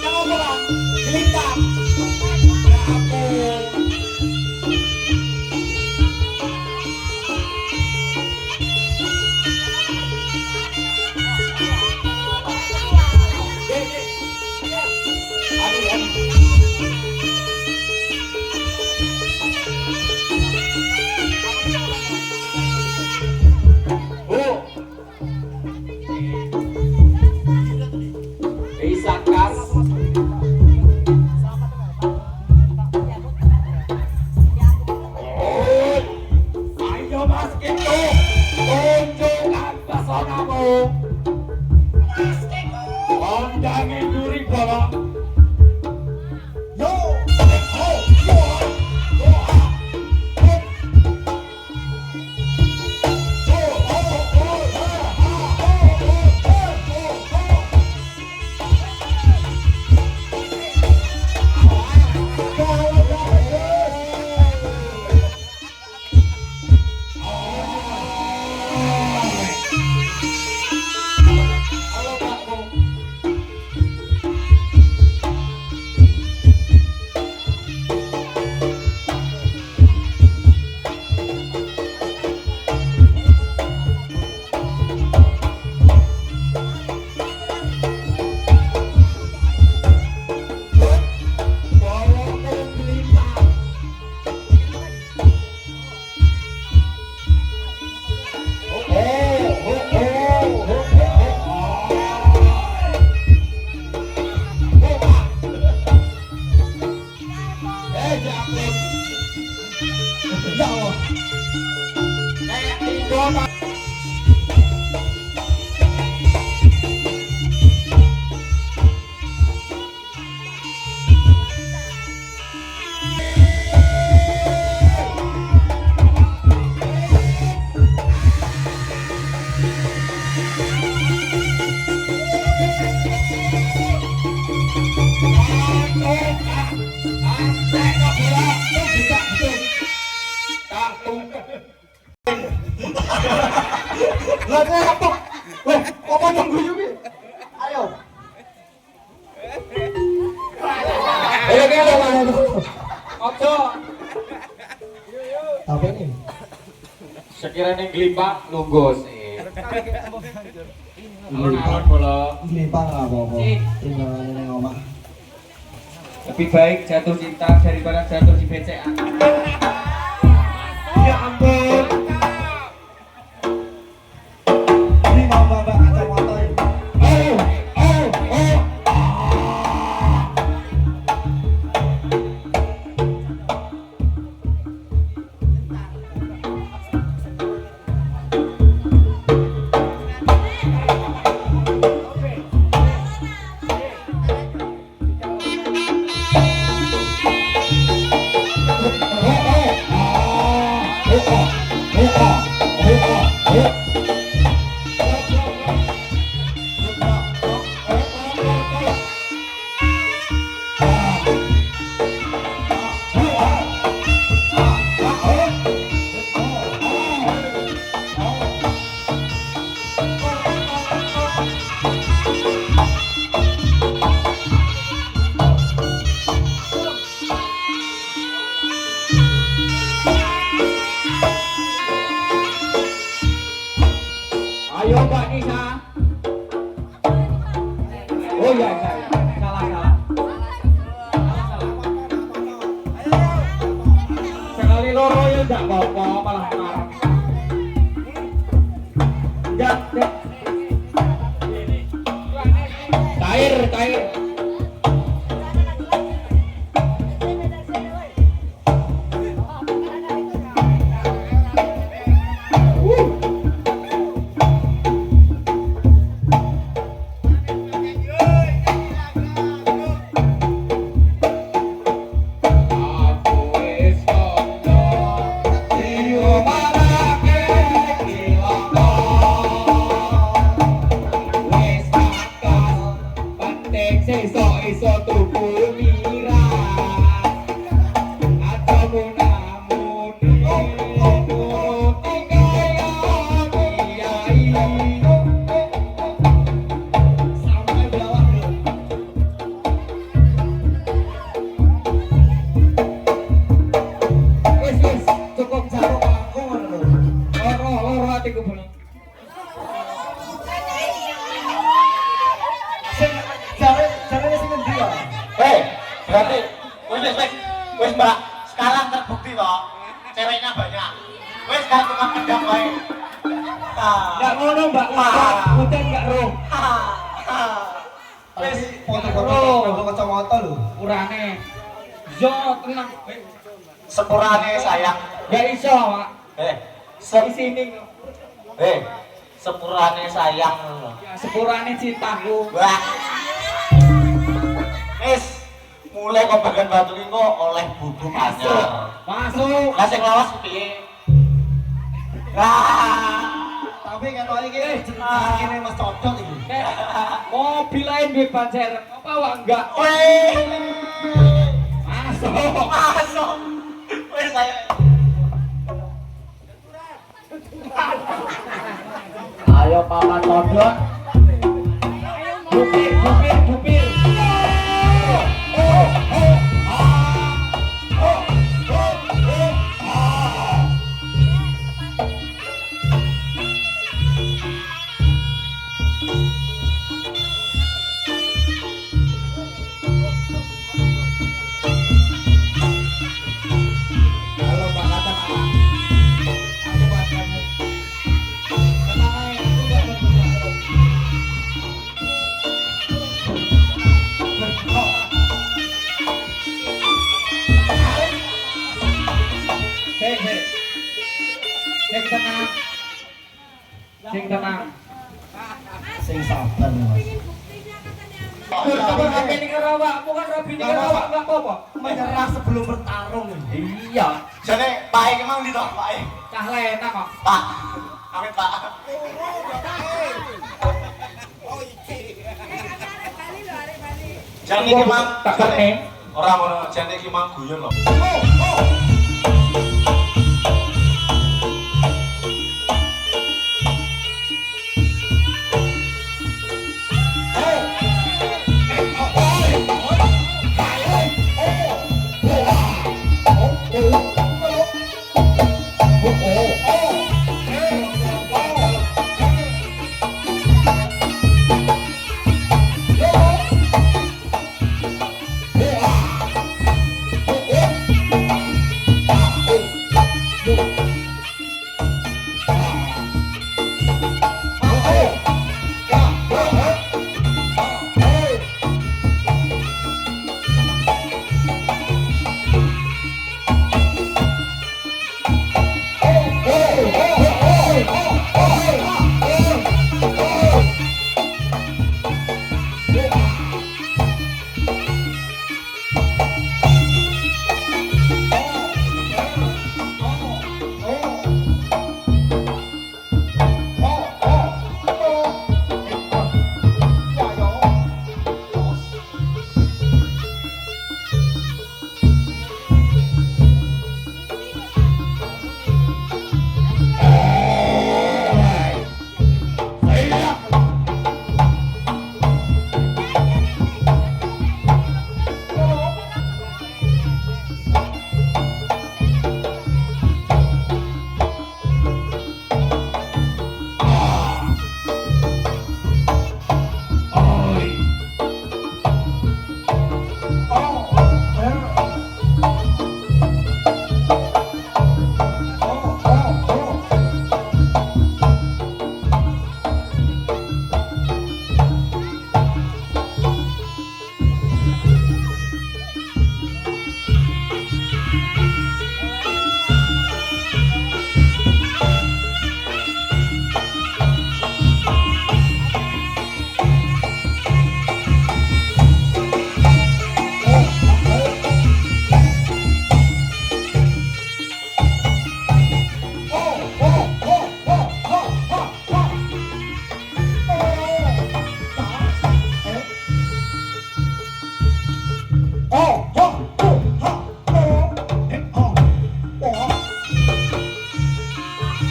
Jangan apa? Gelitah. Ya ampun. Aduh, aduh. Bu, bisa kas. Oh, ayo Mas Kiko, tunjukkan pesonamu. Mas Kiko, kondangin duri bola. Yo, oh, doa, doa. Ya Allah. Kayak tiga Pak. Lah apa? Weh, apa nunggu yuk? Ayo. Ayo ayo. Ojo. Apa ini? Sekiranya gelimpang nunggu sih. Alon-alon bola. Gelimpang apa-apa. Tinggal neng omah. Lebih baik jatuh cinta daripada jatuh di BCA. Ya ampun. Ini mau bawa kacamata ini. Ayo Mbak Nisa. Oh iya, salah. Sekali loro ya enggak apa-apa, malah marah. Enggak. Cair. iku pun. Caranya sih ngendi ya? Berarti wis Mbak, sekarang terbukti toh ceweknya banyak. Wis gak tukang kendang wae. Enggak ngono, Mbak. Udan enggak roh. Wis foto-foto kacamata lho. Urane. Yo tenang. Sepurane sayang. Gak iso, Pak. Di sini. Sepurane sayang. Sepurane cintaku. Wah. Wis mulai kok bagian batu iki kok oleh bubu anyar. Masuk. Lah sing lawas piye? Tapi ketok iki jenenge Mas Cocok iki. Mobil lain duit ban serep. Apa wak enggak? Masuk. Wis saya. Ayo Papa Todot. Bupir. Halo Pak Kata Pak. Aku Pak kamu. Tenang aja, aku enggak berbuat. Sing tenang. Sing sabar Mas. Sabar HP ini kerawak, bukan Robi ini kerawak, enggak apa-apa. Menyerah sebelum bertarung ini. Iya, Jane Pak iki mang ndi to, Pak? cah lena kok. Pak. Amit Pak. Jane iki mang Tak kene. ora ngono, jane iki mang guyon lho.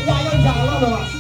Wayang jalan lho Mas.